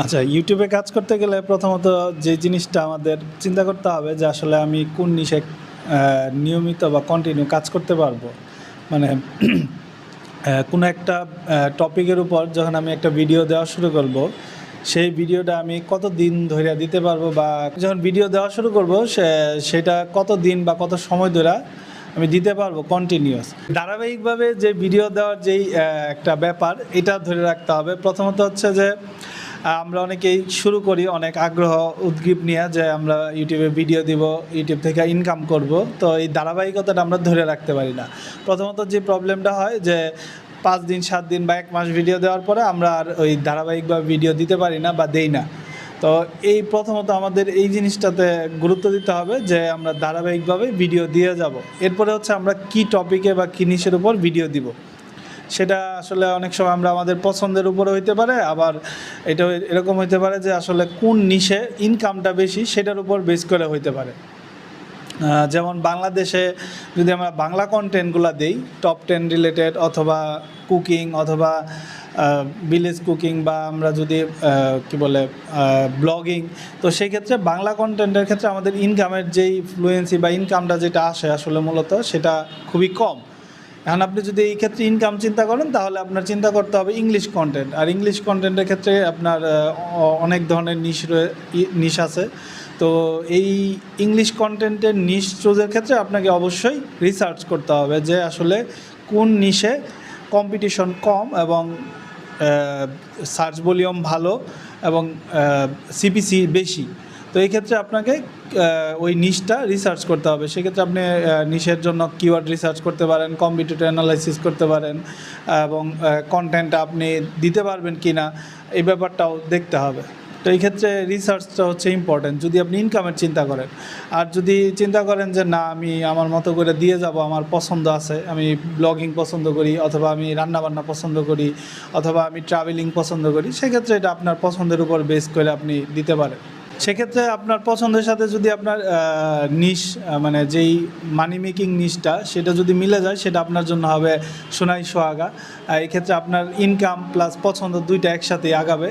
আচ্ছা, ইউটিউবে কাজ করতে গেলে প্রথমত যে জিনিসটা আমাদের চিন্তা করতে হবে যে আসলে আমি কোন নিশে নিয়মিত বা কন্টিনিউ কাজ করতে পারবো। মানে কোনো একটা টপিকের উপর যখন আমি একটা ভিডিও দেওয়া শুরু করব, সেই ভিডিওটা আমি কতদিন ধরে দিতে পারবো, বা যখন ভিডিও দেওয়া শুরু করব সেটা কত দিন বা কত সময় ধরে আমি দিতে পারবো কন্টিনিউয়াস। ধারাবাহিকভাবে যে ভিডিও দেওয়ার যেই একটা ব্যাপার, এটা ধরে রাখতে হবে। প্রথমত হচ্ছে যে আমরা অনেকেই শুরু করি অনেক আগ্রহ উদ্গ্রীব নিয়ে যে আমরা ইউটিউবে ভিডিও দিব, ইউটিউব থেকে ইনকাম করব। তো এই ধারাবাহিকতাটা আমরা ধরে রাখতে পারি না। প্রথমত যে প্রবলেমটা হয় যে 5 দিন 7 দিন বা 1 মাস ভিডিও দেওয়ার পরে আমরা আর ওই ধারাবাহিকভাবে ভিডিও দিতে পারি না বা দেই না। তো এই প্রথমত আমাদের এই জিনিসটাতে গুরুত্ব দিতে হবে যে আমরা ধারাবাহিকভাবে ভিডিও দিয়ে যাব। এরপরে হচ্ছে আমরা কি টপিকে বা কী নিশের উপর ভিডিও দিব, সেটা আসলে অনেক সময় আমরা আমাদের পছন্দের উপরে হইতে পারে, আবার এটা এরকম হইতে পারে যে আসলে কোন নিশে ইনকামটা বেশি সেটার উপর বেস করে হইতে পারে। যেমন বাংলাদেশে যদি আমরা বাংলা কন্টেন্টগুলো দেই, টপ 10 রিলেটেড অথবা কুকিং অথবা ভিলেজ কুকিং, বা আমরা যদি কি বলে ব্লগিং, তো সেই ক্ষেত্রে বাংলা কন্টেন্টের ক্ষেত্রে আমাদের ইনকামের যেই ফ্লুয়েন্সি বা ইনকামটা যেটা আসে আসলে মূলত সেটা খুবই কম। এখন আপনি যদি এই ক্ষেত্রে ইনকাম চিন্তা করেন, তাহলে আপনার চিন্তা করতে হবে ইংলিশ কন্টেন্ট। আর ইংলিশ কন্টেন্টের ক্ষেত্রে আপনার অনেক ধরনের নিশ আছে। তো এই ইংলিশ কন্টেন্টের নিশ চুজের ক্ষেত্রে আপনাকে অবশ্যই রিসার্চ করতে হবে যে আসলে কোন নিশে কম্পিটিশন কম এবং সার্চ ভলিউম ভালো এবং সিপিসি বেশি। তো এই ক্ষেত্রে আপনাকে ওই নিশটা রিসার্চ করতে হবে। সেক্ষেত্রে আপনি নিশের জন্য কিওয়ার্ড রিসার্চ করতে পারেন, কম্পিটিটর অ্যানালাইসিস করতে পারেন, এবং কন্টেন্টটা আপনি দিতে পারবেন কি না এই ব্যাপারটাও দেখতে হবে। তো এই ক্ষেত্রে রিসার্চটা হচ্ছে ইম্পর্টেন্ট যদি আপনি ইনকামের চিন্তা করেন। আর যদি চিন্তা করেন যে না, আমি আমার মতো করে দিয়ে যাব, আমার পছন্দ আছে, আমি ব্লগিং পছন্দ করি, অথবা আমি রান্নাবান্না পছন্দ করি, অথবা আমি ট্রাভেলিং পছন্দ করি, সেক্ষেত্রে এটা আপনার পছন্দের উপর বেস করে আপনি দিতে পারেন। সেক্ষেত্রে আপনার পছন্দের সাথে যদি আপনার নিশ মানে যেই মানি মেকিং নিশটা সেটা যদি মিলে যায়, সেটা আপনার জন্য হবে সোনাই সোহাগা। এই ক্ষেত্রে আপনার ইনকাম প্লাস পছন্দ দুইটা একসাথেই আগাবে।